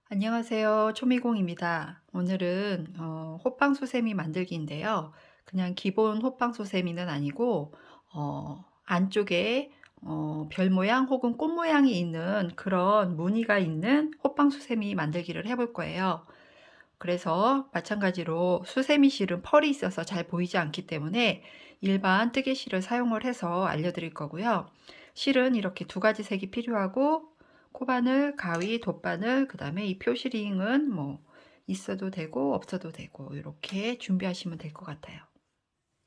안녕하세요. 초미공입니다. 오늘은 호빵수세미 만들기인데요. 그냥 기본 호빵수세미는 아니고 안쪽에 별 모양 혹은 꽃 모양이 있는 그런 무늬가 있는 호빵수세미 만들기를 해볼 거예요. 그래서 마찬가지로 수세미 실은 펄이 있어서 잘 보이지 않기 때문에 일반 뜨개 실을 사용을 해서 알려드릴 거고요. 실은 이렇게 두 가지 색이 필요하고 코바늘, 가위, 돗바늘, 그 다음에 이 표시링은 뭐 있어도 되고 없어도 되고 이렇게 준비하시면 될 것 같아요.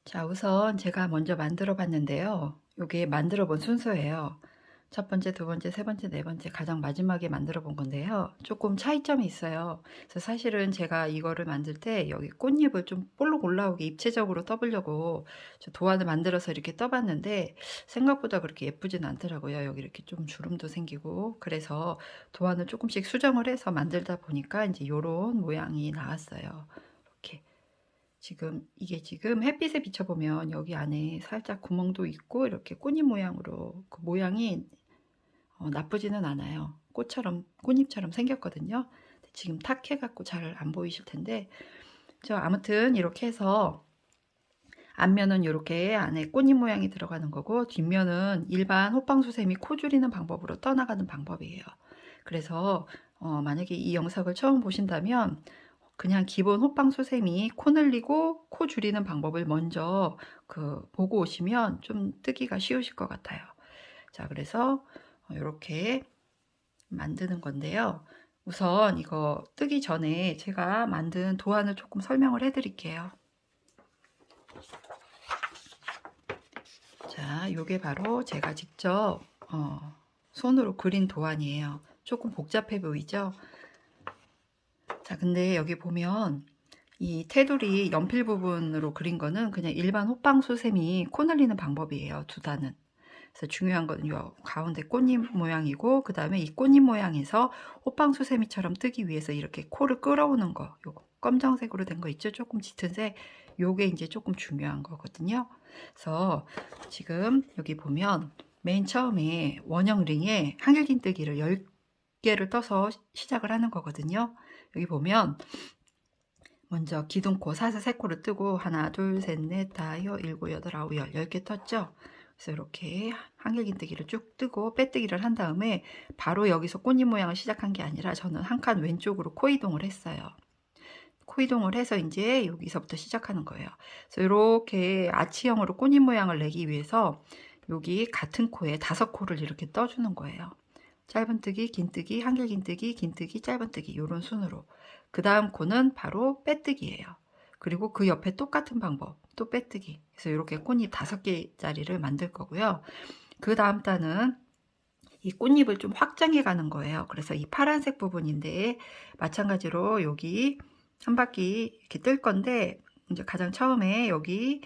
자, 우선 제가 먼저 만들어 봤는데요. 이게 만들어 본 순서예요. 첫 번째, 두 번째, 세 번째, 네 번째 가장 마지막에 만들어 본 건데요. 조금 차이점이 있어요. 그래서 사실은 제가 이거를 만들 때 여기 꽃잎을 좀 볼록 올라오게 입체적으로 떠보려고 저 도안을 만들어서 이렇게 떠봤는데 생각보다 그렇게 예쁘진 않더라고요. 여기 이렇게 좀 주름도 생기고 그래서 도안을 조금씩 수정을 해서 만들다 보니까 이제 요런 모양이 나왔어요. 이렇게. 이게 지금 햇빛에 비춰보면 여기 안에 살짝 구멍도 있고 이렇게 꽃잎 모양으로 그 모양이 나쁘지는 않아요. 꽃잎처럼 생겼거든요. 지금 탁 해갖고 잘 안 보이실 텐데, 아무튼 이렇게 해서 앞면은 이렇게 안에 꽃잎 모양이 들어가는 거고, 뒷면은 일반 호빵수세미 코 줄이는 방법으로 떠나가는 방법이에요. 그래서 만약에 이 영상을 처음 보신다면 그냥 기본 호빵수세미 코 늘리고 코 줄이는 방법을 먼저 보고 오시면 좀 뜨기가 쉬우실 것 같아요. 자, 그래서 이렇게 만드는 건데요. 우선 이거 뜨기 전에 제가 만든 도안을 조금 설명을 해 드릴게요. 자, 요게 바로 제가 직접 손으로 그린 도안이에요. 조금 복잡해 보이죠? 자, 근데 여기 보면 이 테두리 연필 부분으로 그린 거는 그냥 일반 호빵수세미 코 늘리는 방법이에요. 두 단은. 그래서 중요한 건 이 가운데 꽃잎 모양이고 그 다음에 이 꽃잎 모양에서 호빵수세미처럼 뜨기 위해서 이렇게 코를 끌어오는 거, 요거 검정색으로 된 거 있죠? 조금 짙은 색. 요게 이제 조금 중요한 거거든요. 그래서 지금 여기 보면 맨 처음에 원형 링에 한길긴뜨기를 10개를 떠서 시작을 하는 거거든요. 여기 보면 먼저 기둥코 사슬 3코를 뜨고 하나 둘셋넷 다섯 일곱 여덟 아홉 열 10개 떴죠. 그래서 이렇게 한길긴뜨기를 쭉 뜨고 빼뜨기를 한 다음에 바로 여기서 꽃잎 모양을 시작한 게 아니라 저는 한 칸 왼쪽으로 코 이동을 했어요. 코 이동을 해서 이제 여기서부터 시작하는 거예요. 그래서 이렇게 아치형으로 꽃잎 모양을 내기 위해서 여기 같은 코에 5코를 이렇게 떠주는 거예요. 짧은뜨기, 긴뜨기, 한길긴뜨기, 긴뜨기, 짧은뜨기 이런 순으로. 그 다음 코는 바로 빼뜨기예요. 그리고 그 옆에 똑같은 방법, 또 빼뜨기. 그래서 이렇게 꽃잎 5개짜리를 만들 거고요. 그 다음 단은 이 꽃잎을 좀 확장해 가는 거예요. 그래서 이 파란색 부분인데 마찬가지로 여기 한 바퀴 이렇게 뜰 건데 이제 가장 처음에 여기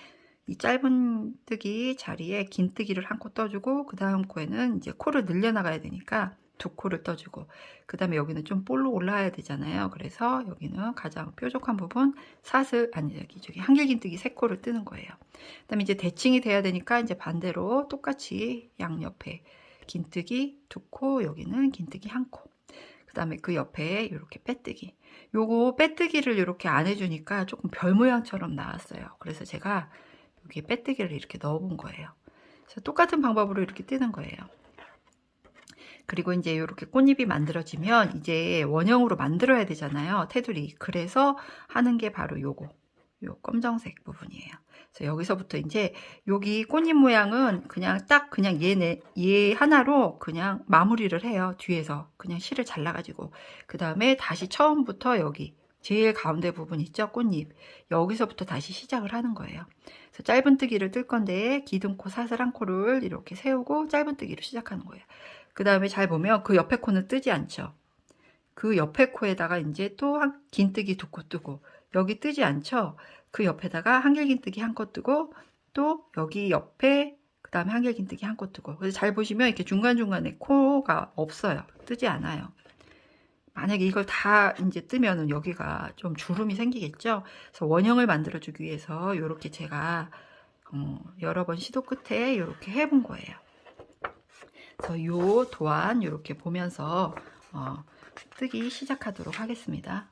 이 짧은 뜨기 자리에 긴 뜨기를 한 코 떠주고 그 다음 코에는 이제 코를 늘려나가야 되니까 2코를 떠주고 그 다음에 여기는 좀 볼록 올라와야 되잖아요. 그래서 여기는 가장 뾰족한 부분 저기 한길긴뜨기 3코를 뜨는 거예요. 그 다음에 이제 대칭이 돼야 되니까 이제 반대로 똑같이 양옆에 긴뜨기 2코, 여기는 긴뜨기 1코. 그 다음에 그 옆에 이렇게 빼뜨기. 요거 빼뜨기를 이렇게 안 해주니까 조금 별 모양처럼 나왔어요. 그래서 제가 여기에 빼뜨기를 이렇게 넣어본 거예요. 그래서 똑같은 방법으로 이렇게 뜨는 거예요. 그리고 이제 이렇게 꽃잎이 만들어지면 이제 원형으로 만들어야 되잖아요. 테두리. 그래서 하는 게 바로 요거. 요 검정색 부분이에요. 그래서 여기서부터 이제 여기 꽃잎 모양은 그냥 얘 하나로 그냥 마무리를 해요. 뒤에서 그냥 실을 잘라가지고 그 다음에 다시 처음부터 여기 제일 가운데 부분 있죠? 꽃잎. 여기서부터 다시 시작을 하는 거예요. 그래서 짧은뜨기를 뜰 건데 기둥코 사슬 1코를 이렇게 세우고 짧은뜨기로 시작하는 거예요. 그 다음에 잘 보면 그 옆에 코는 뜨지 않죠. 그 옆에 코에다가 이제 또 긴뜨기 2코 뜨고 여기 뜨지 않죠. 그 옆에다가 한길긴뜨기 1코 뜨고 또 여기 옆에 그 다음에 한길긴뜨기 1코 뜨고. 그래서 잘 보시면 이렇게 중간중간에 코가 없어요. 뜨지 않아요. 만약에 이걸 다 이제 뜨면은 여기가 좀 주름이 생기겠죠. 그래서 원형을 만들어 주기 위해서 이렇게 제가 여러 번 시도 끝에 이렇게 해본 거예요. 그래서 요 도안 이렇게 보면서 뜨기 시작하도록 하겠습니다.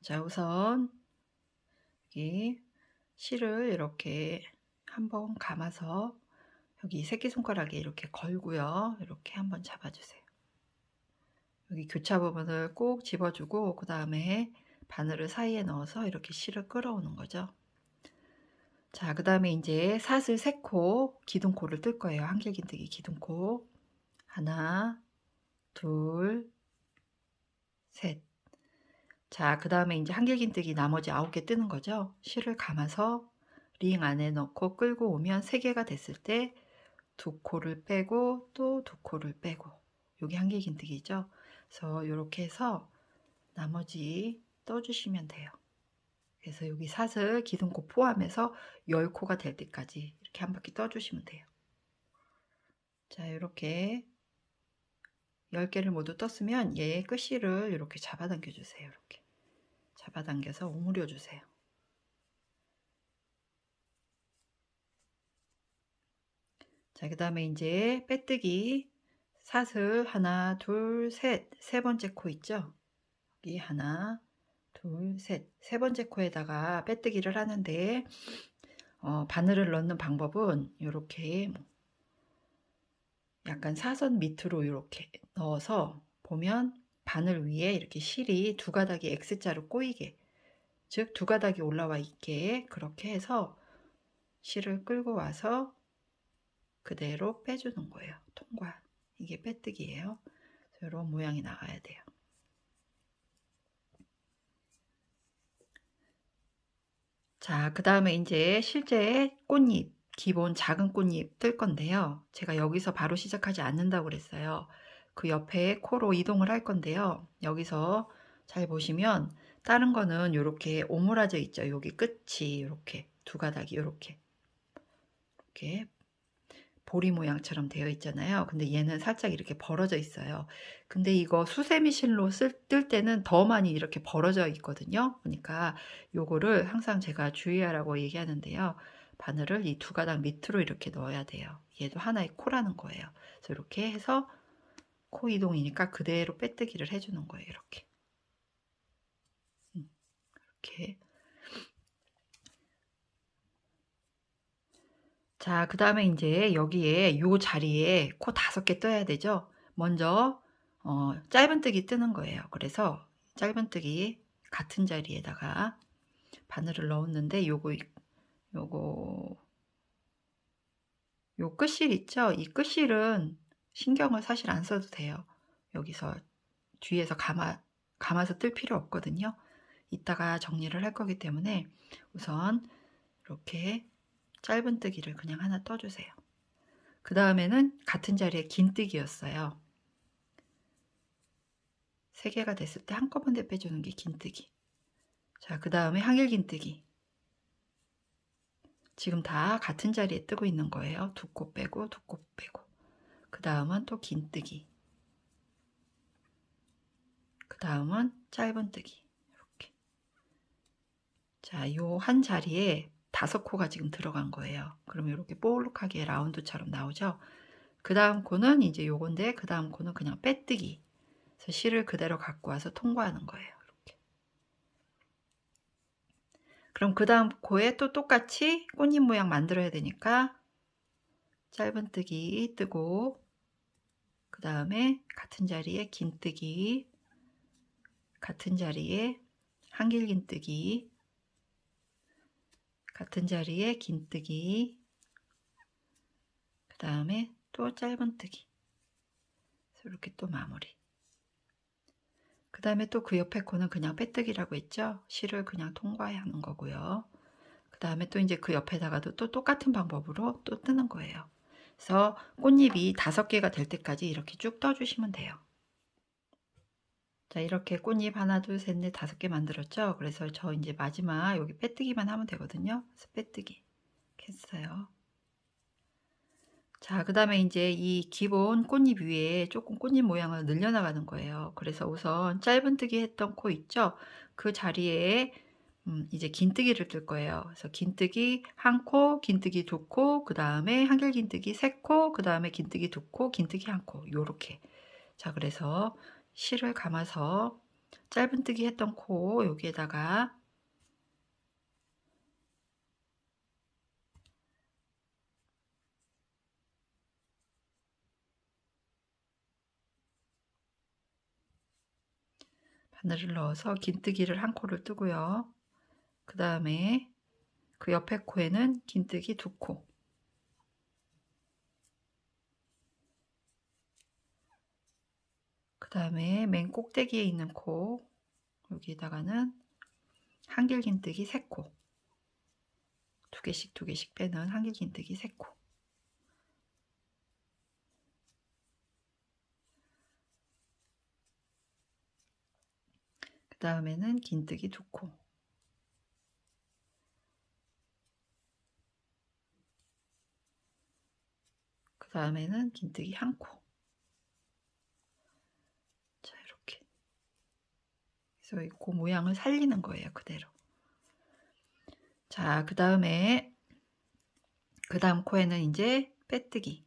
자, 우선 여기 실을 이렇게 한번 감아서 여기 새끼손가락에 이렇게 걸고요. 이렇게 한번 잡아주세요. 여기 교차 부분을 꼭 집어주고 그 다음에 바늘을 사이에 넣어서 이렇게 실을 끌어오는 거죠. 자, 그 다음에 이제 사슬 3코 기둥코를 뜰 거예요. 한길긴뜨기 기둥코. 하나, 둘, 셋. 자, 그 다음에 이제 한길긴뜨기 나머지 9개 뜨는 거죠. 실을 감아서 링 안에 넣고 끌고 오면 3개가 됐을 때 2코를 빼고 또 2코를 빼고, 여기 한길긴뜨기죠. 그래서 이렇게 해서 나머지 떠주시면 돼요. 그래서 여기 사슬 기둥코 포함해서 10코가 될 때까지 이렇게 한 바퀴 떠주시면 돼요. 자, 이렇게 10개를 모두 떴으면 얘 끝실을 이렇게 잡아당겨 주세요. 이렇게 잡아당겨서 오므려 주세요. 자, 그 다음에 이제 빼뜨기 사슬 하나, 둘, 셋, 세 번째 코 있죠? 여기 하나, 둘, 셋, 세 번째 코에다가 빼뜨기를 하는데 바늘을 넣는 방법은 이렇게 약간 사선 밑으로 이렇게 넣어서 보면 바늘 위에 이렇게 실이 두 가닥이 X자로 꼬이게, 즉 두 가닥이 올라와 있게 그렇게 해서 실을 끌고 와서 그대로 빼주는 거예요. 통과. 이게 빼뜨기예요. 이런 모양이 나와야 돼요. 자, 그 다음에 이제 실제 꽃잎, 기본 작은 꽃잎 뜰 건데요. 제가 여기서 바로 시작하지 않는다고 그랬어요. 그 옆에 코로 이동을 할 건데요. 여기서 잘 보시면 다른 거는 이렇게 오므라져 있죠. 여기 끝이 이렇게 두 가닥이 이렇게 보리 모양처럼 되어 있잖아요. 근데 얘는 살짝 이렇게 벌어져 있어요. 근데 이거 수세미 실로 뜰 때는 더 많이 이렇게 벌어져 있거든요. 그러니까 요거를 항상 제가 주의하라고 얘기하는데요. 바늘을 이 두 가닥 밑으로 이렇게 넣어야 돼요. 얘도 하나의 코라는 거예요. 그래서 이렇게 해서 코 이동이니까 그대로 빼뜨기를 해주는 거예요. 이렇게. 이렇게. 자, 그 다음에 이제 여기에 요 자리에 코 5개 떠야 되죠. 먼저 짧은뜨기 뜨는 거예요. 그래서 짧은뜨기 같은 자리에다가 바늘을 넣었는데 요 끝실 있죠. 이 끝실은 신경을 사실 안 써도 돼요. 여기서 뒤에서 감아서 뜰 필요 없거든요. 이따가 정리를 할 거기 때문에 우선 이렇게 짧은뜨기를 그냥 하나 떠주세요. 그 다음에는 같은 자리에 긴뜨기였어요. 3개가 됐을 때 한꺼번에 빼주는 게 긴뜨기. 자, 그 다음에 한길긴뜨기. 지금 다 같은 자리에 뜨고 있는 거예요. 2코 빼고 2코 빼고. 그 다음은 또 긴뜨기. 그 다음은 짧은뜨기. 이렇게. 자, 요 한 자리에 5코가 지금 들어간 거예요. 그러면 이렇게 볼록하게 라운드처럼 나오죠. 그 다음 코는 이제 요건데 그 다음 코는 그냥 빼뜨기. 그래서 실을 그대로 갖고 와서 통과하는 거예요. 이렇게. 그럼 그 다음 코에 또 똑같이 꽃잎 모양 만들어야 되니까 짧은뜨기 뜨고, 그 다음에 같은 자리에 긴뜨기, 같은 자리에 한길긴뜨기, 같은 자리에 긴뜨기, 그 다음에 또 짧은뜨기. 이렇게 또 마무리. 그 다음에 또 그 옆에 코는 그냥 빼뜨기라고 했죠. 실을 그냥 통과하는 거고요. 그 다음에 또 이제 그 옆에다가도 또 똑같은 방법으로 또 뜨는 거예요. 그래서 꽃잎이 5개가 될 때까지 이렇게 쭉 떠주시면 돼요. 자, 이렇게 꽃잎 하나, 둘, 셋, 넷, 5개 만들었죠. 그래서 저 이제 마지막 여기 빼뜨기만 하면 되거든요. 그래서 빼뜨기 이렇게 했어요. 자, 그 다음에 이제 이 기본 꽃잎 위에 조금 꽃잎 모양을 늘려나가는 거예요. 그래서 우선 짧은뜨기 했던 코 있죠? 그 자리에 이제 긴뜨기를 뜰 거예요. 그래서 긴뜨기 1코, 긴뜨기 2코, 그 다음에 한길긴뜨기 3코, 그 다음에 긴뜨기 2코, 긴뜨기 1코, 요렇게. 자, 그래서 실을 감아서 짧은뜨기 했던 코 여기에다가 바늘을 넣어서 긴뜨기를 1코를 뜨고요. 그 다음에 그 옆에 코에는 긴뜨기 2코, 그 다음에 맨 꼭대기에 있는 코 여기에다가는 한길긴뜨기 3코, 2개씩 2개씩 빼는 한길긴뜨기 3코, 그 다음에는 긴뜨기 2코, 그 다음에는 긴뜨기 1코. 자, 이렇게. 그래서 이 코 모양을 살리는 거예요, 그대로. 자, 그 다음에 그 다음 코에는 이제 빼뜨기.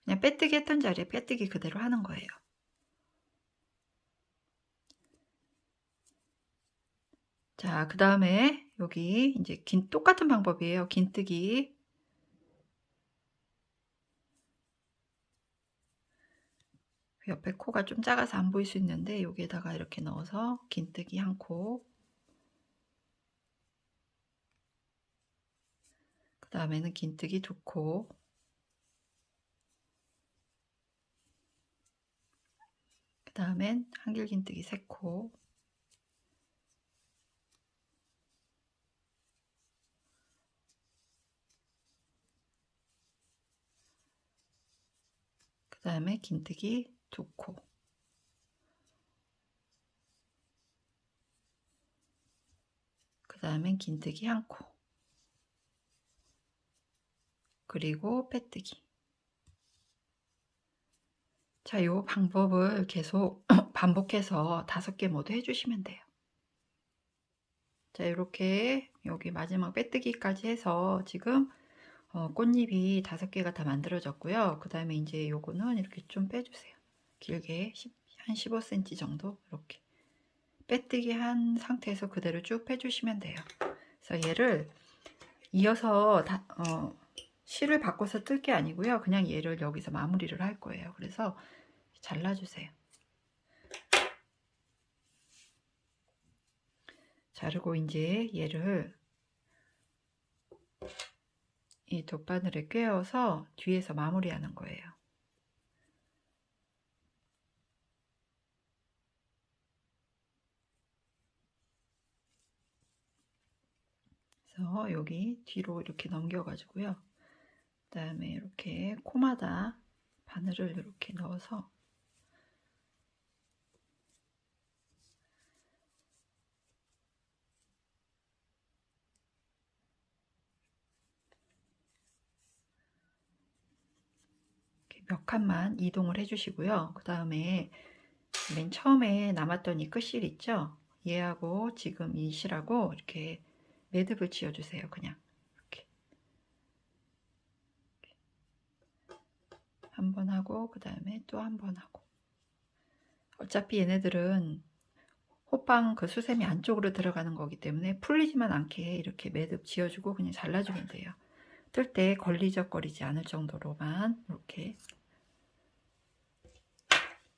그냥 빼뜨기 했던 자리에 빼뜨기 그대로 하는 거예요. 자, 그 다음에 여기 이제 똑같은 방법이에요. 긴뜨기. 옆에 코가 좀 작아서 안 보일 수 있는데 여기에다가 이렇게 넣어서 긴뜨기 1코, 그 다음에는 긴뜨기 2코, 그 다음엔 한길긴뜨기 3코, 그 다음에 긴뜨기 2코, 그 다음엔 긴뜨기 1코, 그리고 빼뜨기. 자, 이 방법을 계속 반복해서 5개 모두 해주시면 돼요. 자, 이렇게 여기 마지막 빼뜨기까지 해서 지금 꽃잎이 5개가 다 만들어졌고요. 그 다음에 이제 요거는 이렇게 좀 빼주세요. 길게 한 15cm 정도 이렇게 빼뜨기 한 상태에서 그대로 쭉 빼주시면 돼요. 그래서 얘를 이어서 실을 바꿔서 뜰 게 아니고요. 그냥 얘를 여기서 마무리를 할 거예요. 그래서 잘라주세요. 자르고 이제 얘를 이 돗바늘에 꿰어서 뒤에서 마무리하는 거예요. 그래서 여기 뒤로 이렇게 넘겨가지고요. 그 다음에 이렇게 코마다 바늘을 이렇게 넣어서 몇 칸만 이동을 해주시고요. 그 다음에 맨 처음에 남았던 이 끝실 있죠? 얘하고 지금 이 실하고 이렇게 매듭을 지어주세요. 그냥 이렇게 한 번 하고 그 다음에 또 한 번 하고. 어차피 얘네들은 호빵 그 수세미 안쪽으로 들어가는 거기 때문에 풀리지만 않게 이렇게 매듭 지어주고 그냥 잘라주면 돼요. 뜰 때 걸리적거리지 않을 정도로만 이렇게.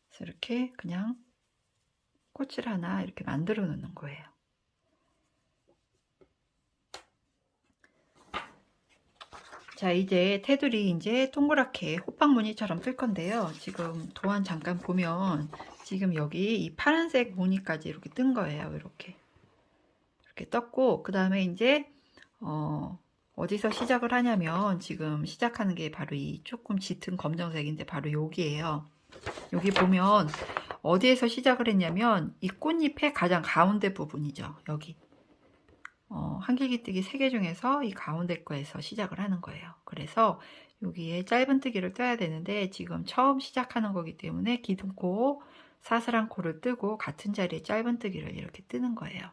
그래서 이렇게 그냥 꽃을 하나 이렇게 만들어 놓는 거예요. 자, 이제 테두리 이제 동그랗게 호빵 무늬처럼 뜰 건데요. 지금 도안 잠깐 보면 지금 여기 이 파란색 무늬까지 이렇게 뜬 거예요. 이렇게 떴고, 그 다음에 이제 어디서 시작을 하냐면 지금 시작하는 게 바로 이 조금 짙은 검정색인데 바로 여기에요. 여기 보면 어디에서 시작을 했냐면 이 꽃잎의 가장 가운데 부분이죠. 여기 한길기뜨기 3개 중에서 이 가운데 거에서 시작을 하는 거예요. 그래서 여기에 짧은뜨기를 떠야 되는데 지금 처음 시작하는 거기 때문에 기둥코 사슬한 코를 뜨고 같은 자리에 짧은뜨기를 이렇게 뜨는 거예요.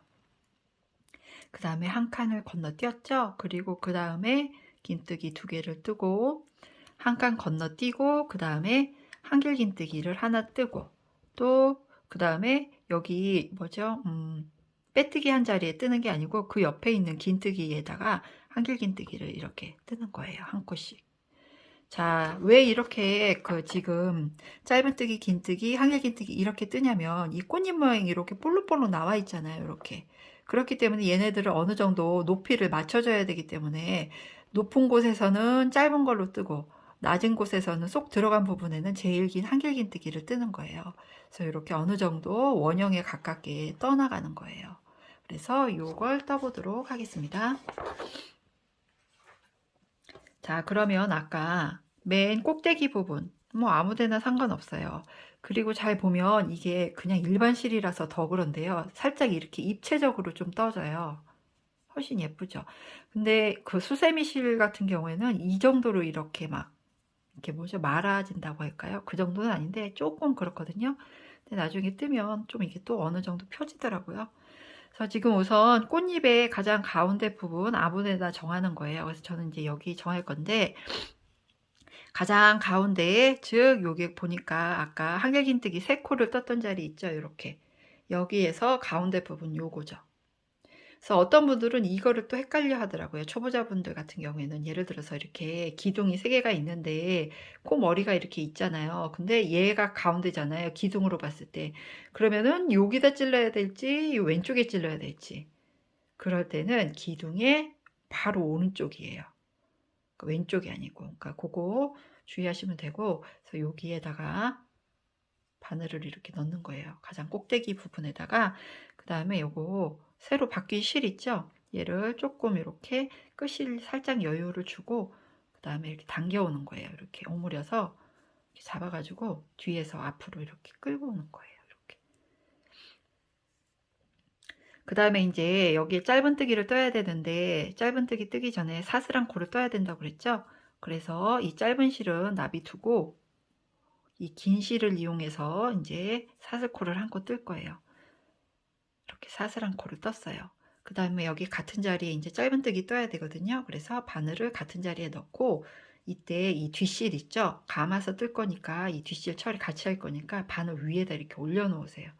그 다음에 한 칸을 건너뛰었죠. 그리고 그 다음에 긴뜨기 2개를 뜨고 한 칸 건너뛰고 그 다음에 한길긴뜨기를 하나 뜨고 또 그 다음에 여기 뭐죠? 빼뜨기 한 자리에 뜨는 게 아니고 그 옆에 있는 긴뜨기에다가 한길긴뜨기를 이렇게 뜨는 거예요. 한 코씩. 자, 왜 이렇게 지금 짧은뜨기, 긴뜨기, 한길긴뜨기 이렇게 뜨냐면 이 꽃잎 모양이 이렇게 볼록볼록 나와 있잖아요. 이렇게. 그렇기 때문에 얘네들을 어느 정도 높이를 맞춰줘야 되기 때문에 높은 곳에서는 짧은 걸로 뜨고 낮은 곳에서는 쏙 들어간 부분에는 제일 긴 한길긴뜨기를 뜨는 거예요. 그래서 이렇게 어느 정도 원형에 가깝게 떠나가는 거예요. 그래서 이걸 떠보도록 하겠습니다. 자, 그러면 아까 맨 꼭대기 부분, 뭐 아무데나 상관없어요. 그리고 잘 보면 이게 그냥 일반 실이라서 더 그런데요. 살짝 이렇게 입체적으로 좀 떠져요. 훨씬 예쁘죠. 근데 그 수세미 실 같은 경우에는 이 정도로 이렇게 막 이렇게 뭐죠? 말아진다고 할까요? 그 정도는 아닌데 조금 그렇거든요. 근데 나중에 뜨면 좀 이게 또 어느 정도 펴지더라고요. 그래서 지금 우선 꽃잎의 가장 가운데 부분 아무데나 정하는 거예요. 그래서 저는 이제 여기 정할 건데 가장 가운데에 즉 여기 보니까 아까 한길긴뜨기 3코를 떴던 자리 있죠. 이렇게 여기에서 가운데 부분 요거죠. 그래서 어떤 분들은 이거를 또 헷갈려 하더라고요. 초보자분들 같은 경우에는 예를 들어서 이렇게 기둥이 3개가 있는데 코 머리가 이렇게 있잖아요. 근데 얘가 가운데잖아요. 기둥으로 봤을 때. 그러면은 여기다 찔러야 될지 왼쪽에 찔러야 될지. 그럴 때는 기둥의 바로 오른쪽이에요. 왼쪽이 아니고. 그러니까 그거 주의하시면 되고, 그래서 여기에다가 바늘을 이렇게 넣는 거예요. 가장 꼭대기 부분에다가. 그 다음에 요거 새로 바뀐 실 있죠? 얘를 조금 이렇게 끝을 살짝 여유를 주고 그 다음에 이렇게 당겨오는 거예요. 이렇게 오므려서 이렇게 잡아가지고 뒤에서 앞으로 이렇게 끌고 오는 거예요. 이렇게. 그 다음에 이제 여기에 짧은뜨기를 떠야 되는데 짧은뜨기 뜨기 전에 사슬한 코를 떠야 된다고 그랬죠? 그래서 이 짧은 실은 놔두고 이 긴 실을 이용해서 이제 사슬코를 한 코 뜰 거예요. 이렇게 사슬한 코를 떴어요. 그 다음에 여기 같은 자리에 이제 짧은뜨기 떠야 되거든요. 그래서 바늘을 같은 자리에 넣고 이때 이 뒷실 있죠? 감아서 뜰 거니까 이 뒷실 처리 같이 할 거니까 바늘 위에다 이렇게 올려놓으세요.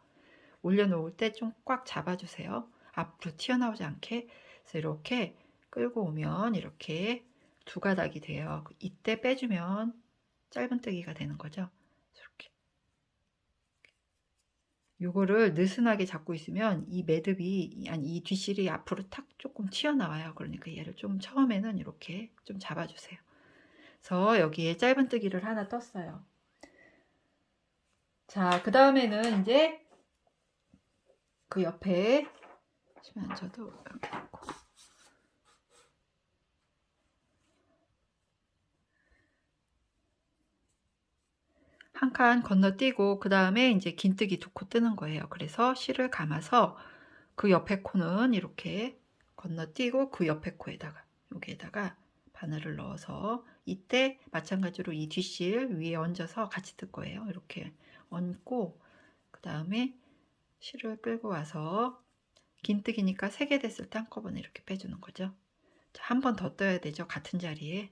올려놓을 때 좀 꽉 잡아주세요. 앞으로 튀어나오지 않게. 그래서 이렇게 끌고 오면 이렇게 2가닥이 돼요. 이때 빼주면 짧은뜨기가 되는 거죠. 이렇게. 요거를 느슨하게 잡고 있으면 이 매듭이 아니 이 뒷실이 앞으로 탁 조금 튀어나와요. 그러니까 얘를 좀 처음에는 이렇게 좀 잡아주세요. 그래서 여기에 짧은뜨기를 하나 떴어요. 자, 그 다음에는 이제 그 옆에 잠시만 저도 이렇게 놓고 한 칸 건너뛰고 그 다음에 이제 긴뜨기 2코 뜨는 거예요. 그래서 실을 감아서 그 옆에 코는 이렇게 건너뛰고 그 옆에 코에다가 여기에다가 바늘을 넣어서 이때 마찬가지로 이 뒷실 위에 얹어서 같이 뜰 거예요. 이렇게 얹고 그 다음에 실을 끌고 와서 긴뜨기니까 3개 됐을 때 한꺼번에 이렇게 빼주는 거죠. 한 번 더 떠야 되죠. 같은 자리에.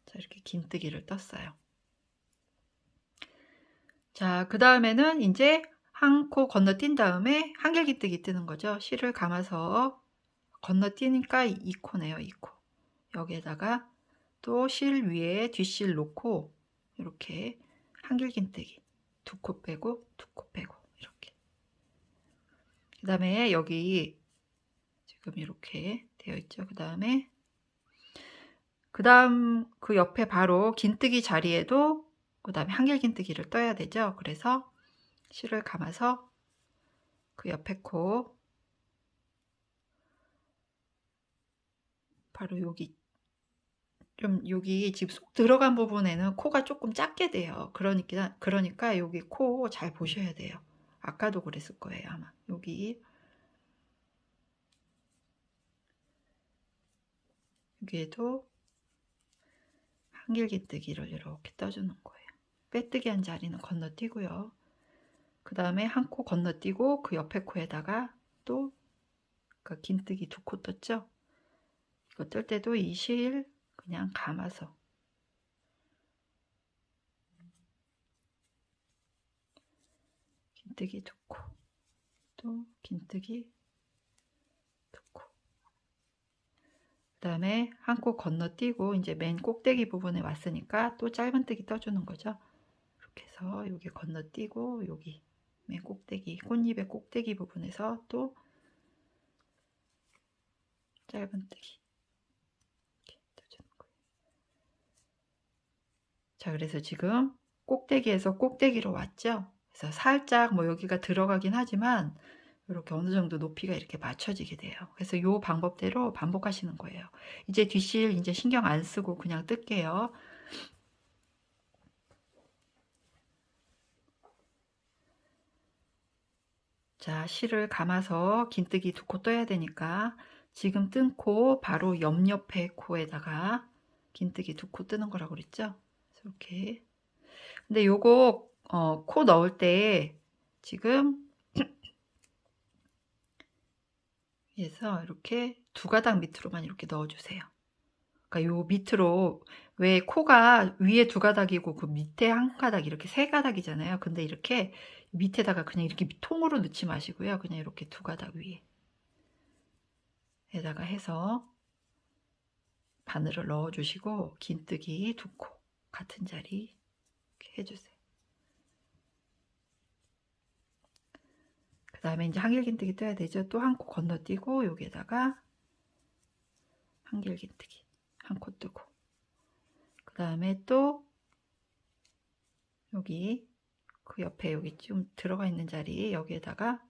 자, 이렇게 긴뜨기를 떴어요. 자, 그 다음에는 이제 한 코 건너뛴 다음에 한길긴뜨기 뜨는 거죠. 실을 감아서 건너뛰니까 2코네요. 2코. 여기에다가 또 실 위에 뒷실 놓고 이렇게 한길긴뜨기 2코 빼고 2코 빼고 이렇게. 그 다음에 여기 지금 이렇게 되어 있죠. 그 다음에 그 옆에 바로 긴뜨기 자리에도 그 다음에 한길긴뜨기를 떠야 되죠. 그래서 실을 감아서 그 옆에 코 바로 여기 좀 여기 지금 쏙 들어간 부분에는 코가 조금 작게 돼요. 그러니까 여기 코 잘 보셔야 돼요. 아까도 그랬을 거예요, 아마. 여기에도 한길긴뜨기를 이렇게 떠주는 거예요. 빼뜨기 한 자리는 건너뛰고요. 그 다음에 한 코 건너뛰고 그 옆에 코에다가 또 그 긴뜨기 2코 떴죠. 이거 뜰 때도 이 실 그냥 감아서 긴뜨기 2코, 또 긴뜨기 2코. 그 다음에 한 코 건너뛰고 이제 맨 꼭대기 부분에 왔으니까 또 짧은뜨기 떠주는 거죠. 이렇게 해서 여기 건너뛰고 여기 맨 꼭대기, 꽃잎의 꼭대기 부분에서 또 짧은뜨기 이렇게 떠주는 거예요. 자, 그래서 지금 꼭대기에서 꼭대기로 왔죠. 그래서 살짝 뭐 여기가 들어가긴 하지만 이렇게 어느 정도 높이가 이렇게 맞춰지게 돼요. 그래서 이 방법대로 반복하시는 거예요. 이제 뒷실 이제 신경 안 쓰고 그냥 뜰게요. 자, 실을 감아서 긴뜨기 2코 떠야 되니까 지금 뜬 코 바로 옆에 코에다가 긴뜨기 2코 뜨는 거라고 그랬죠. 이렇게. 근데 요거 코 넣을 때 지금 위에서 이렇게 2가닥 밑으로만 이렇게 넣어주세요. 그러니까 요 밑으로, 왜 코가 위에 2가닥이고 그 밑에 1가닥 이렇게 3가닥이잖아요. 근데 이렇게 밑에다가 그냥 이렇게 통으로 넣지 마시고요. 그냥 이렇게 2가닥 위에 에다가 해서 바늘을 넣어주시고 긴뜨기 2코 같은 자리 이렇게 해주세요. 그 다음에 이제 한길긴뜨기 떠야 되죠. 또 한 코 건너뛰고 여기에다가 한길긴뜨기 한 코 뜨고, 그 다음에 또 여기 그 옆에 여기 좀 들어가 있는 자리 여기에다가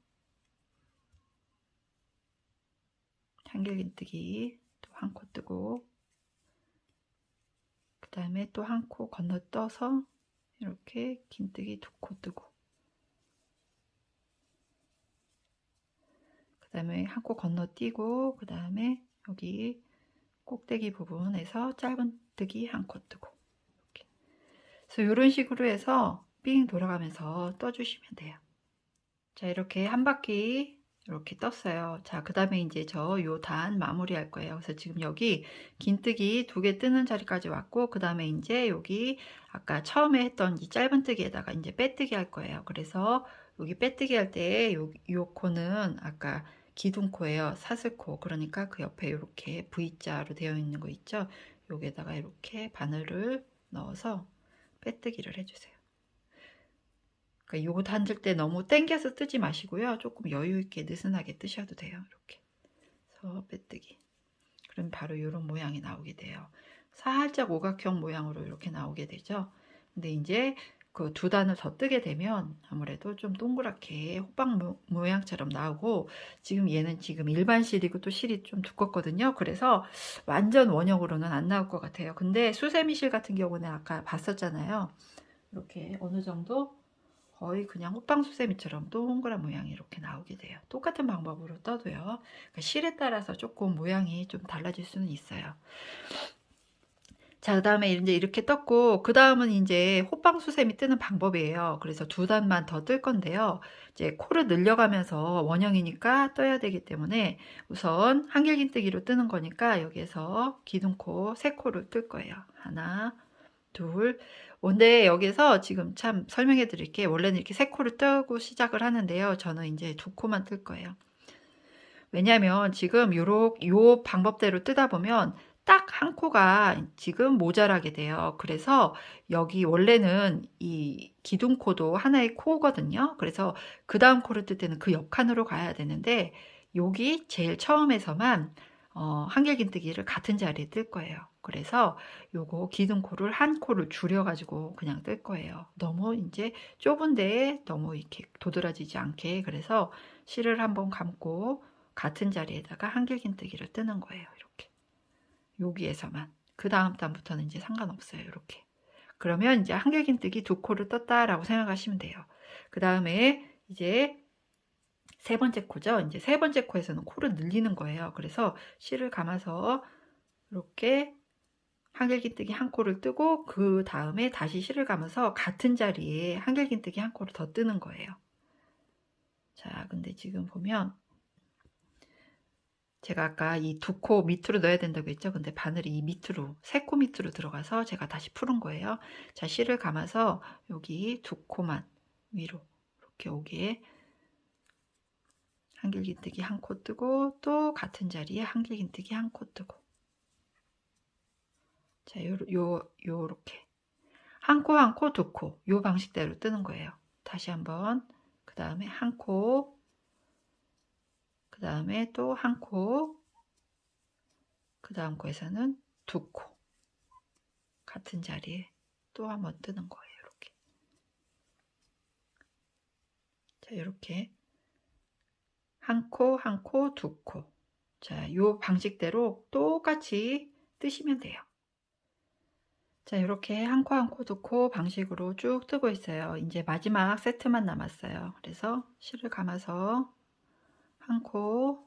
한길긴뜨기 또 한 코 뜨고, 그 다음에 또 한 코 건너 떠서 이렇게 긴뜨기 2코 뜨고, 그 다음에 한 코 건너뛰고, 그 다음에 여기 꼭대기 부분에서 짧은뜨기 한 코 뜨고, 이렇게. 그래서 이런 식으로 해서 삥 돌아가면서 떠주시면 돼요. 자, 이렇게 한 바퀴 이렇게 떴어요. 자, 그 다음에 이제 저 요 단 마무리 할 거예요. 그래서 지금 여기 긴뜨기 2개 뜨는 자리까지 왔고, 그 다음에 이제 여기 아까 처음에 했던 이 짧은뜨기에다가 이제 빼뜨기 할 거예요. 그래서 여기 빼뜨기 할 때 요 코는 아까 기둥코예요. 사슬코. 그러니까 그 옆에 이렇게 V자로 되어 있는 거 있죠. 여기에다가 이렇게 바늘을 넣어서 빼뜨기를 해주세요. 그러니까 요거 단질 때 너무 당겨서 뜨지 마시고요. 조금 여유 있게 느슨하게 뜨셔도 돼요. 이렇게. 그래서 빼뜨기. 그럼 바로 이런 모양이 나오게 돼요. 살짝 오각형 모양으로 이렇게 나오게 되죠. 근데 이제 그 2단을 더 뜨게 되면 아무래도 좀 동그랗게 호박 모양처럼 나오고, 지금 얘는 지금 일반 실이고 또 실이 좀 두껍거든요. 그래서 완전 원형으로는 안 나올 것 같아요. 근데 수세미 실 같은 경우는 아까 봤었잖아요. 이렇게 어느 정도 거의 그냥 호빵수세미처럼 동그란 모양이 이렇게 나오게 돼요. 똑같은 방법으로 떠도요. 그러니까 실에 따라서 조금 모양이 좀 달라질 수는 있어요. 자, 그 다음에 이제 이렇게 떴고, 그 다음은 이제 호빵수세미 뜨는 방법이에요. 그래서 2단만 더 뜰 건데요. 이제 코를 늘려가면서 원형이니까 떠야 되기 때문에 우선 한길긴뜨기로 뜨는 거니까 여기에서 기둥코 3코를 뜰 거예요. 하나, 둘. 근데 여기서 지금 참 설명해 드릴게. 원래는 이렇게 3코를 뜨고 시작을 하는데요. 저는 이제 2코만 뜰 거예요. 왜냐면 지금 요 방법대로 뜨다 보면 딱 한 코가 지금 모자라게 돼요. 그래서 여기 원래는 이 기둥코도 하나의 코거든요. 그래서 그 다음 코를 뜰 때는 그 옆칸으로 가야 되는데, 여기 제일 처음에서만 한길긴뜨기를 같은 자리에 뜰 거예요. 그래서 요거 기둥코를 한 코를 줄여가지고 그냥 뜰 거예요. 너무 이제 좁은 데에 너무 이렇게 도드라지지 않게. 그래서 실을 한번 감고 같은 자리에다가 한길긴뜨기를 뜨는 거예요. 이렇게. 여기에서만. 그 다음 단부터는 이제 상관없어요. 이렇게. 그러면 이제 한길긴뜨기 2코를 떴다라고 생각하시면 돼요. 그 다음에 이제 3번째 코죠. 이제 3번째 코에서는 코를 늘리는 거예요. 그래서 실을 감아서 이렇게 한길긴뜨기 한 코를 뜨고 그 다음에 다시 실을 감아서 같은 자리에 한길긴뜨기 한 코를 더 뜨는 거예요. 자, 근데 지금 보면 제가 아까 이 두 코 밑으로 넣어야 된다고 했죠. 근데 바늘이 이 밑으로, 세 코 밑으로 들어가서 제가 다시 푸른 거예요. 자, 실을 감아서 여기 두 코만 위로 이렇게 오게 한길긴뜨기 한 코 뜨고 또 같은 자리에 한길긴뜨기 한 코 뜨고. 자, 요렇게 한 코 한 코 두 코 요 방식대로 뜨는 거예요. 다시 한번 그 다음에 한 코, 그 다음에 또 한 코, 그 다음 코에서는 두 코 같은 자리에 또 한번 뜨는 거예요. 이렇게. 자, 이렇게 한 코, 한 코, 두 코. 자, 요 방식대로 똑같이 뜨시면 돼요. 자, 이렇게 한 코, 한 코, 두 코 방식으로 쭉 뜨고 있어요. 이제 마지막 세트만 남았어요. 그래서 실을 감아서 한 코,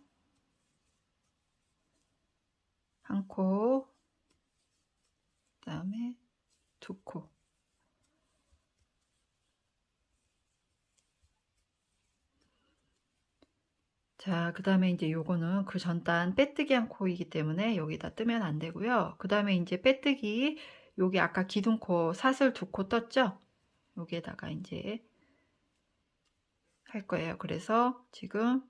한 코, 그 다음에 두 코. 자, 그 다음에 이제 요거는 그 전단 빼뜨기 한 코이기 때문에 여기다 뜨면 안 되고요. 그 다음에 이제 빼뜨기, 여기 아까 기둥코 사슬 두 코 떴죠? 여기에다가 이제 할 거예요. 그래서 지금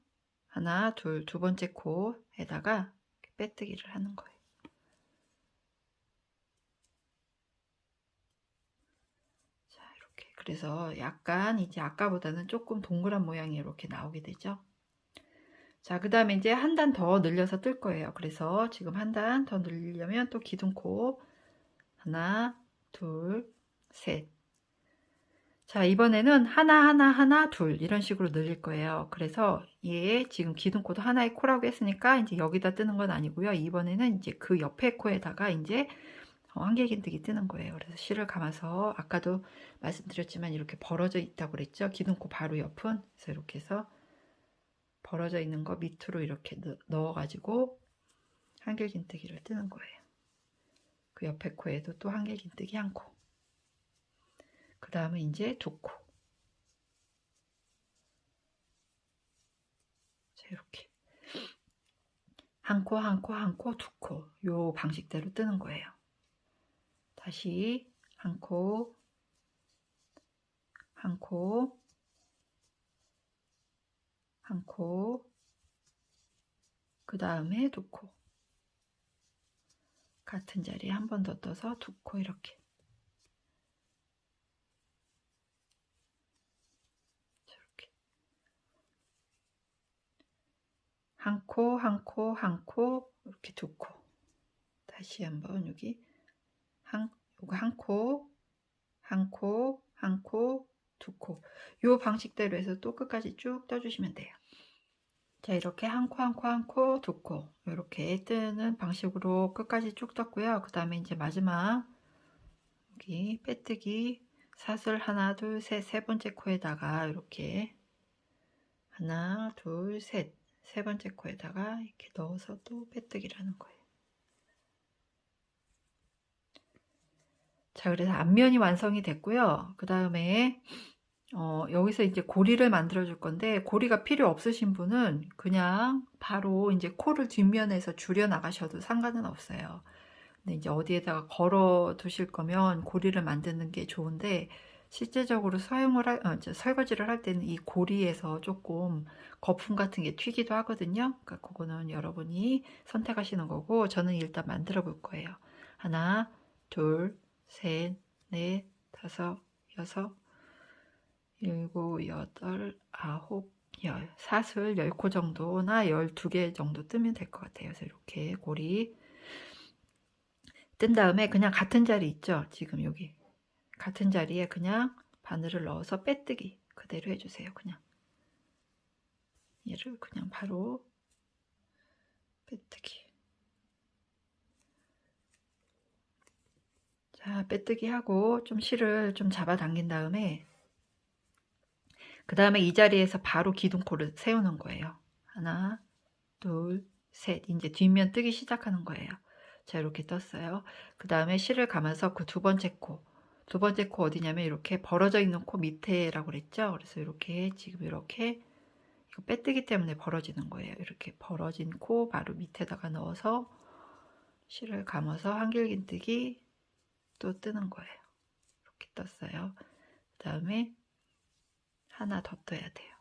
하나, 둘, 두 번째 코에다가 빼뜨기를 하는 거예요. 자, 이렇게. 그래서 약간 이제 아까보다는 조금 동그란 모양이 이렇게 나오게 되죠. 자, 그 다음에 이제 한 단 더 늘려서 뜰 거예요. 그래서 지금 한 단 더 늘리려면 또 기둥코 하나, 둘, 셋. 자, 이번에는 하나, 하나, 하나, 둘 이런 식으로 늘릴 거예요. 그래서 얘 지금 기둥코도 하나의 코라고 했으니까 이제 여기다 뜨는 건 아니고요. 이번에는 이제 그 옆에 코에다가 이제 한길긴뜨기 뜨는 거예요. 그래서 실을 감아서 아까도 말씀드렸지만 이렇게 벌어져 있다고 그랬죠. 기둥코 바로 옆은. 그래서 이렇게 해서 벌어져 있는 거 밑으로 이렇게 넣어가지고 한길긴뜨기를 뜨는 거예요. 그 옆에 코에도 또 한길긴뜨기 한 코. 그 다음에 이제 두 코. 자, 이렇게 한 코, 한 코, 한 코, 두 코. 요 방식대로 뜨는 거예요. 다시 한 코, 한 코, 한 코, 그 다음에 두 코. 같은 자리에 한 번 더 떠서 두 코 이렇게. 이렇게. 한 코, 한 코, 한 코, 이렇게 두 코. 다시 한번 여기 요거 한 코, 한 코, 한 코, 두 코. 요 방식대로 해서 또 끝까지 쭉 떠주시면 돼요. 자, 이렇게 한 코, 한 코, 한 코, 두 코. 이렇게 뜨는 방식으로 끝까지 쭉 떴고요. 그 다음에 이제 마지막 여기 빼뜨기 사슬 하나, 둘, 셋, 세 번째 코에다가 이렇게 하나, 둘, 셋, 세 번째 코에다가 이렇게 넣어서 또 빼뜨기를 하는 거예요. 자, 그래서 앞면이 완성이 됐고요. 그 다음에 여기서 이제 고리를 만들어 줄 건데 고리가 필요 없으신 분은 그냥 바로 이제 코를 뒷면에서 줄여 나가셔도 상관은 없어요. 근데 이제 어디에다가 걸어 두실 거면 고리를 만드는 게 좋은데 실제적으로 설거지를 할 때는 이 고리에서 조금 거품 같은 게 튀기도 하거든요. 그러니까 그거는 여러분이 선택하시는 거고 저는 일단 만들어 볼 거예요. 하나, 둘, 셋, 넷, 다섯, 여섯, 일곱, 여덟, 아홉, 열. 사슬 10코 정도나 12개 정도 뜨면 될 것 같아요. 그래서 이렇게 고리 뜬 다음에 그냥 같은 자리 있죠? 지금 여기 같은 자리에 그냥 바늘을 넣어서 빼뜨기 그대로 해주세요. 그냥 얘를 그냥 바로 빼뜨기. 자, 빼뜨기 하고 좀 실을 좀 잡아당긴 다음에 그 다음에 이 자리에서 바로 기둥코를 세우는 거예요. 하나, 둘, 셋. 이제 뒷면 뜨기 시작하는 거예요. 자, 이렇게 떴어요. 그 다음에 실을 감아서 그 두 번째 코 어디냐면 이렇게 벌어져 있는 코 밑에라고 그랬죠. 그래서 이렇게 지금 이렇게 이거 빼뜨기 때문에 벌어지는 거예요. 이렇게 벌어진 코 바로 밑에다가 넣어서 실을 감아서 한길긴뜨기 또 뜨는 거예요. 이렇게 떴어요. 그 다음에 하나 더 떠야 돼요.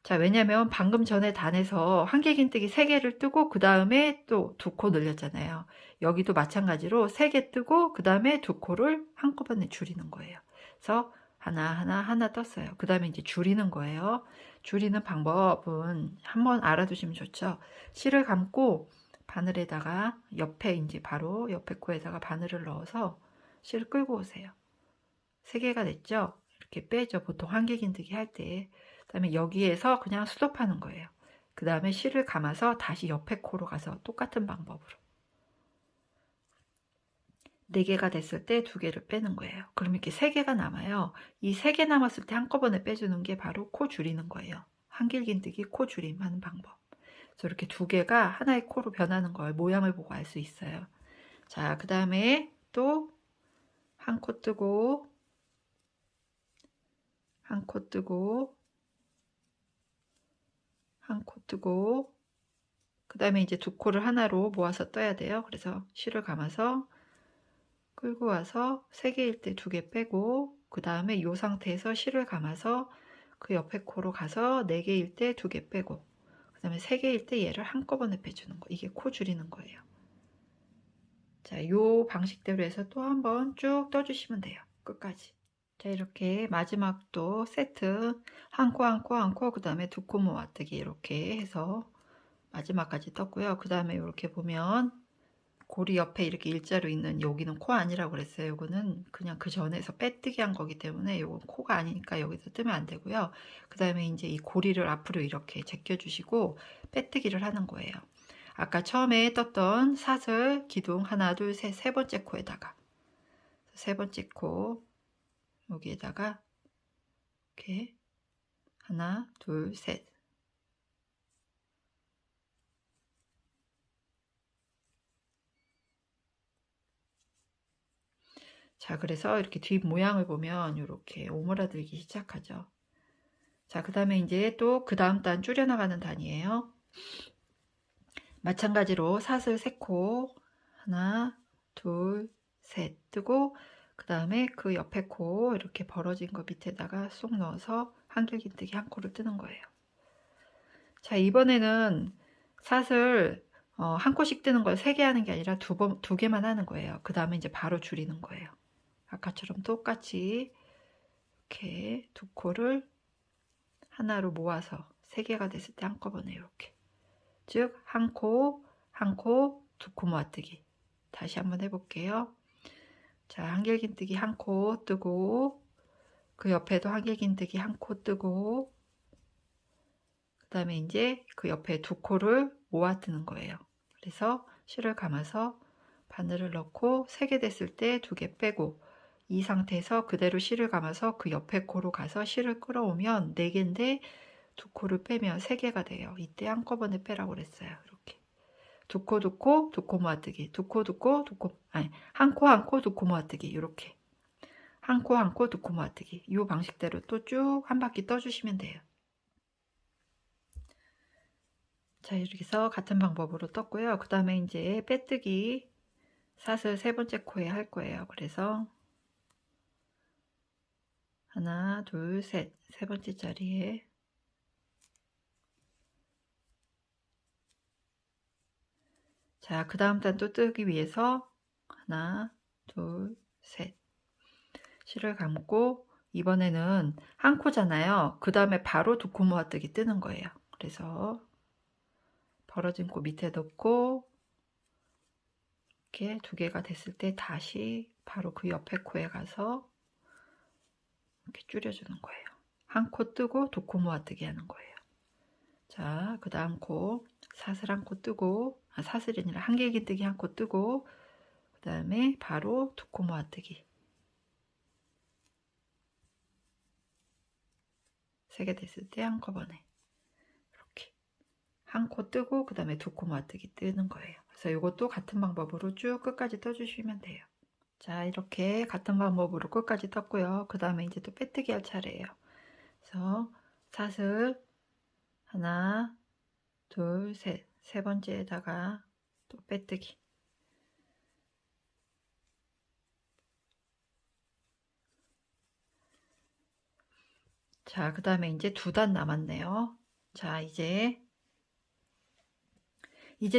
자, 왜냐면 방금 전에 단에서 한길긴뜨기 3개를 뜨고 그 다음에 또 2코 늘렸잖아요. 여기도 마찬가지로 3개 뜨고 그 다음에 2코를 한꺼번에 줄이는 거예요. 그래서 하나 떴어요. 그 다음에 이제 줄이는 거예요. 줄이는 방법은 한번 알아두시면 좋죠. 실을 감고 바늘에다가 옆에 이제 바로 옆에 코에다가 바늘을 넣어서 실을 끌고 오세요. 3개가 됐죠? 이렇게 빼죠. 보통 한길긴뜨기 할 때. 그 다음에 여기에서 그냥 수dob하는 거예요. 그 다음에 실을 감아서 다시 옆에 코로 가서 똑같은 방법으로 4개가 됐을 때 2개를 빼는 거예요. 그럼 이렇게 3개가 남아요. 이 3개 남았을 때 한꺼번에 빼주는 게 바로 코 줄이는 거예요. 한길긴뜨기 코 줄임 하는 방법. 그래서 이렇게 2개가 하나의 코로 변하는 걸 모양을 보고 알 수 있어요. 자, 그 다음에 또 한 코 뜨고 한 코 뜨고 한 코 뜨고 그 다음에 이제 2코를 하나로 모아서 떠야 돼요. 그래서 실을 감아서 끌고 와서 3개일 때 2개 빼고 그 다음에 이 상태에서 실을 감아서 그 옆에 코로 가서 4개일 때 2개 빼고 그 다음에 3개일 때 얘를 한꺼번에 빼주는 거. 이게 코 줄이는 거예요. 자, 요 방식대로 해서 또 한번 쭉 떠주시면 돼요. 끝까지. 자, 이렇게 마지막도 세트 한 코 그 다음에 2코 모아뜨기 이렇게 해서 마지막까지 떴고요. 그 다음에 이렇게 보면 고리 옆에 이렇게 일자로 있는 여기는 코 아니라고 그랬어요. 이거는 그냥 그 전에서 빼뜨기 한 거기 때문에 이건 코가 아니니까 여기서 뜨면 안 되고요. 그 다음에 이제 이 고리를 앞으로 이렇게 제껴 주시고 빼뜨기를 하는 거예요. 아까 처음에 떴던 사슬 기둥 하나 둘 셋 세 번째 코에다가 세 번째 코 여기에다가 이렇게 하나 둘 셋 자, 그래서 이렇게 뒷 모양을 보면 이렇게 오므라들기 시작하죠. 자, 그 다음에 이제 또 그 다음 단 줄여나가는 단이에요. 마찬가지로 사슬 3코 하나 둘 셋 뜨고 그 다음에 그 옆에 코 이렇게 벌어진 거 밑에다가 쏙 넣어서 한길긴뜨기 한 코를 뜨는 거예요. 자, 이번에는 사슬 한 코씩 뜨는 걸 3개 하는 게 아니라 2개만 하는 거예요. 그 다음에 이제 바로 줄이는 거예요. 아까처럼 똑같이 이렇게 2코를 하나로 모아서 3개가 됐을 때 한꺼번에 이렇게 즉 한 코, 2코 모아뜨기 다시 한번 해볼게요. 자, 한길긴뜨기 한 코 뜨고 그 옆에도 한길긴뜨기 한 코 뜨고 그 다음에 이제 그 옆에 2코를 모아 뜨는 거예요. 그래서 실을 감아서 바늘을 넣고 3개 됐을 때 2개 빼고 이 상태에서 그대로 실을 감아서 그 옆에 코로 가서 실을 끌어오면 4개인데 2코를 빼면 3개가 돼요. 이때 한꺼번에 빼라고 그랬어요. 이렇게 2코 모아뜨기 2코 아니 한 코 2코 모아뜨기 이렇게 한 코 2코 모아뜨기 이 방식대로 또 쭉 한 바퀴 떠주시면 돼요. 자, 이렇게 해서 같은 방법으로 떴고요. 그 다음에 이제 빼뜨기 사슬 3번째 코에 할 거예요. 그래서 하나 둘 셋 세 번째 자리에 자, 그 다음 단 또 뜨기 위해서 하나 둘 셋 실을 감고 이번에는 한 코잖아요. 그 다음에 바로 2코 모아뜨기 뜨는 거예요. 그래서 벌어진 코 밑에 넣고 이렇게 2개가 됐을 때 다시 바로 그 옆에 코에 가서 이렇게 줄여주는 거예요. 한 코 뜨고 2코 모아뜨기 하는 거예요. 자, 그 다음 코 사슬 한 코 뜨고 사슬이 아니라 한길긴뜨기 한 코 뜨고 그 다음에 바로 2코 모아뜨기 3개 됐을 때 한꺼번에 이렇게 한 코 뜨고 그 다음에 두 코 모아뜨기 뜨는 거예요. 그래서 이것도 같은 방법으로 쭉 끝까지 떠주시면 돼요. 자, 이렇게 같은 방법으로 끝까지 떴고요. 그 다음에 이제 또 빼뜨기 할 차례예요. 그래서 사슬 하나, 둘, 셋, 세 번째에다가 또 빼뜨기. 자, 그 다음에 이제 두 단 남았네요. 자, 이제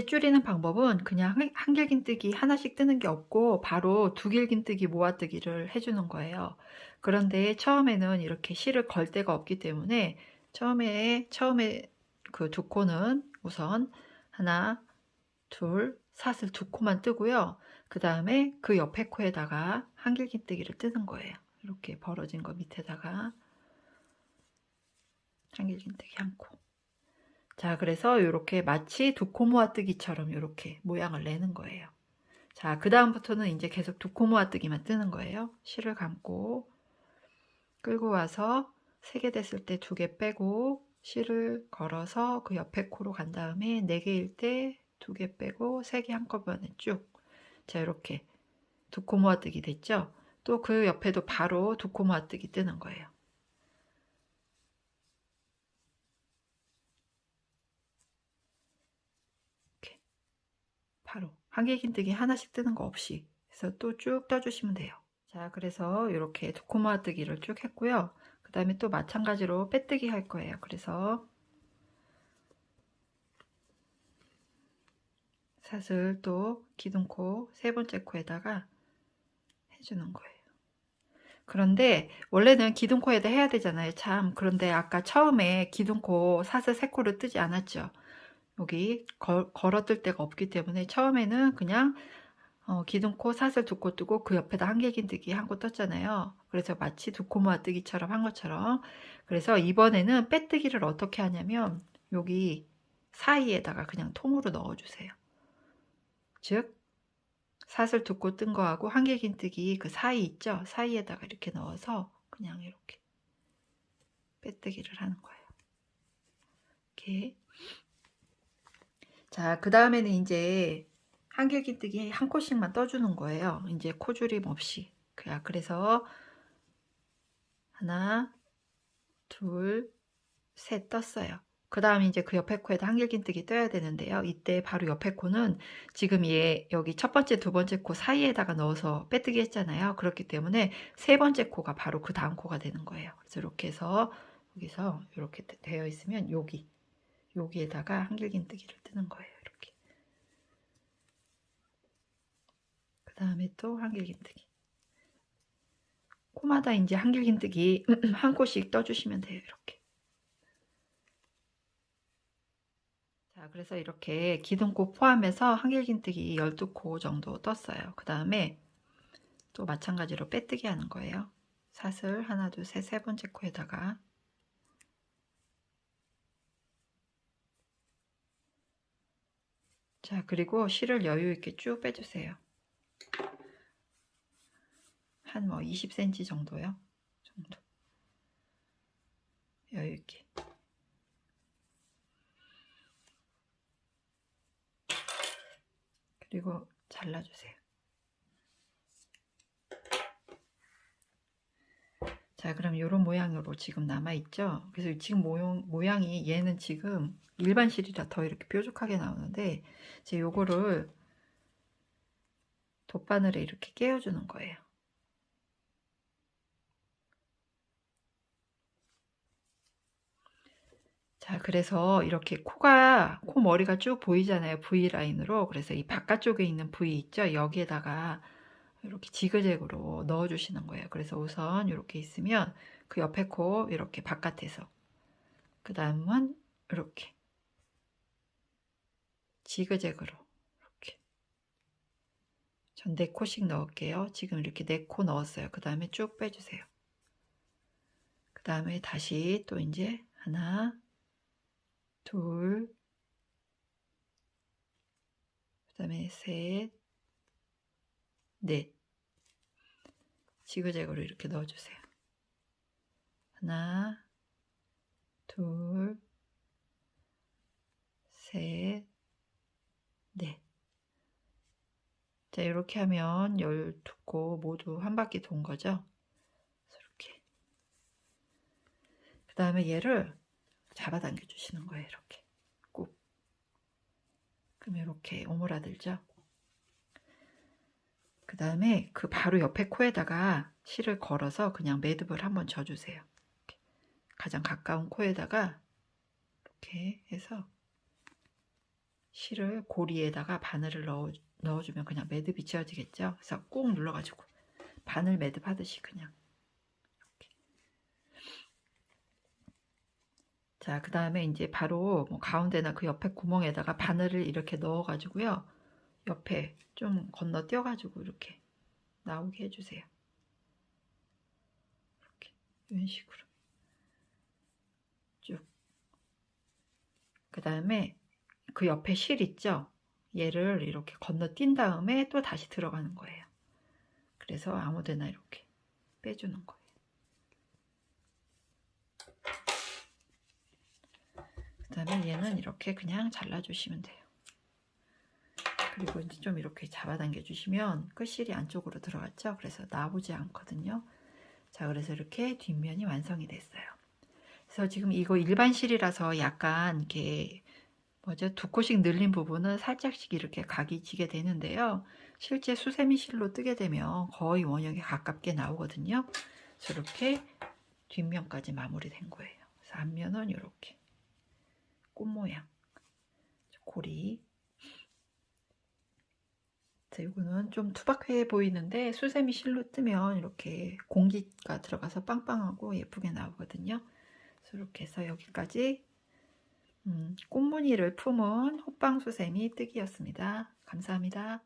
줄이는 방법은 그냥 한길긴뜨기 하나씩 뜨는 게 없고 바로 두길긴뜨기 모아뜨기를 해주는 거예요. 그런데 처음에는 이렇게 실을 걸 데가 없기 때문에 처음에 그 두 코는 우선 하나, 둘, 사슬 두 코만 뜨고요. 그 다음에 그 옆에 코에다가 한길긴뜨기를 뜨는 거예요. 이렇게 벌어진 거 밑에다가 한길긴뜨기 한 코. 자, 그래서 이렇게 마치 두 코 모아뜨기처럼 이렇게 모양을 내는 거예요. 자, 그 다음부터는 이제 계속 두 코 모아뜨기만 뜨는 거예요. 실을 감고 끌고 와서 3개 됐을 때 2개 빼고 실을 걸어서 그 옆에 코로 간 다음에 4개일 때 2개 빼고 3개 한꺼번에 쭉. 자, 이렇게 두 코 모아뜨기 됐죠? 또 그 옆에도 바로 두 코 모아뜨기 뜨는 거예요. 바로 한길긴뜨기 하나씩 뜨는 거 없이 그래서 또 쭉 떠주시면 돼요. 자, 그래서 이렇게 두 코 모아뜨기를 쭉 했고요. 그 다음에 또 마찬가지로 빼뜨기 할 거예요. 그래서 사슬 또 기둥코 세 번째 코에다가 해주는 거예요. 그런데 원래는 기둥코에다 해야 되잖아요. 참, 그런데 아까 처음에 기둥코 사슬 3코를 뜨지 않았죠. 여기 걸어뜰 데가 없기 때문에 처음에는 그냥 기둥코 사슬 2코 뜨고 그 옆에다 한길긴뜨기 한 코 떴잖아요. 그래서 마치 두 코 모아뜨기처럼 한 것처럼. 그래서 이번에는 빼뜨기를 어떻게 하냐면 여기 사이에다가 그냥 통으로 넣어주세요. 즉 사슬 2코 뜬 거하고 한길긴뜨기 그 사이 있죠? 사이에다가 이렇게 넣어서 그냥 이렇게 빼뜨기를 하는 거예요. 이렇게. 자, 그 다음에는 이제 한길긴뜨기 한 코씩만 떠주는 거예요. 이제 코줄임 없이. 그래서 하나, 둘, 셋 떴어요. 그 다음 이제 그 옆에 코에다 한길긴뜨기 떠야 되는데요. 이때 바로 옆에 코는 지금 여기 첫 번째, 두 번째 코 사이에다가 넣어서 빼뜨기 했잖아요. 그렇기 때문에 세 번째 코가 바로 그 다음 코가 되는 거예요. 그래서 이렇게 해서 여기서 이렇게 되어 있으면 여기에다가 한길긴뜨기를 뜨는 거예요. 이렇게. 그 다음에 또 한길긴뜨기. 코마다 이제 한길긴뜨기 한 코씩 떠주시면 돼요. 이렇게. 자, 그래서 이렇게 기둥코 포함해서 한길긴뜨기 12코 정도 떴어요. 그 다음에 또 마찬가지로 빼뜨기 하는 거예요. 사슬 하나, 둘, 셋, 세 번째 코에다가 자, 그리고 실을 여유 있게 쭉 빼주세요. 한 뭐 20cm 정도요. 정도. 여유 있게. 그리고 잘라주세요. 자, 그럼 이런 모양으로 지금 남아있죠? 그래서 지금 모양이 얘는 지금 일반 실이라 더 이렇게 뾰족하게 나오는데 이제 요거를 돗바늘에 이렇게 깨워주는 거예요. 자, 그래서 이렇게 코 머리가 쭉 보이잖아요. V라인으로. 그래서 이 바깥쪽에 있는 V 있죠? 여기에다가 이렇게 지그재그로 넣어주시는 거예요. 그래서 우선 이렇게 있으면 그 옆에 코 이렇게 바깥에서 그 다음은 이렇게 지그재그로 이렇게 전 4코씩 넣을게요. 지금 이렇게 4코 넣었어요. 그 다음에 쭉 빼주세요. 그 다음에 다시 또 이제 하나, 둘, 그 다음에 셋, 넷. 지그재그로 이렇게 넣어주세요. 하나, 둘, 셋, 넷. 자, 이렇게 하면 12코 모두 한 바퀴 돈 거죠. 이렇게. 그 다음에 얘를 잡아당겨 주시는 거예요. 이렇게 꾹. 그럼 이렇게 오므라들죠. 그 다음에 그 바로 옆에 코에다가 실을 걸어서 그냥 매듭을 한번 져주세요. 이렇게. 가장 가까운 코에다가 이렇게 해서 실을 고리에다가 바늘을 넣어주면 그냥 매듭이 지어지겠죠. 그래서 꾹 눌러가지고 바늘 매듭하듯이 그냥 이렇게. 자, 그 다음에 이제 바로 뭐 가운데나 그 옆에 구멍에다가 바늘을 이렇게 넣어가지고요. 옆에 좀 건너뛰어가지고 이렇게 나오게 해주세요. 이렇게 이런 식으로 쭉. 그 다음에 그 옆에 실 있죠? 얘를 이렇게 건너뛴 다음에 또 다시 들어가는 거예요. 그래서 아무데나 이렇게 빼주는 거예요. 그 다음에 얘는 이렇게 그냥 잘라주시면 돼요. 그리고 이제 좀 이렇게 잡아당겨 주시면 끝실이 안쪽으로 들어갔죠? 그래서 나오지 않거든요. 자, 그래서 이렇게 뒷면이 완성이 됐어요. 그래서 지금 이거 일반 실이라서 약간 이렇게 뭐죠? 두 코씩 늘린 부분은 살짝씩 이렇게 각이 지게 되는데요. 실제 수세미 실로 뜨게 되면 거의 원형에 가깝게 나오거든요. 그래서 이렇게 뒷면까지 마무리된 거예요. 그래서 앞면은 이렇게 꽃 모양, 고리. 자, 이거는 좀 투박해 보이는데 수세미 실로 뜨면 이렇게 공기가 들어가서 빵빵하고 예쁘게 나오거든요. 그래서 이렇게 해서 여기까지 꽃무늬를 품은 호빵 수세미 뜨기였습니다. 감사합니다.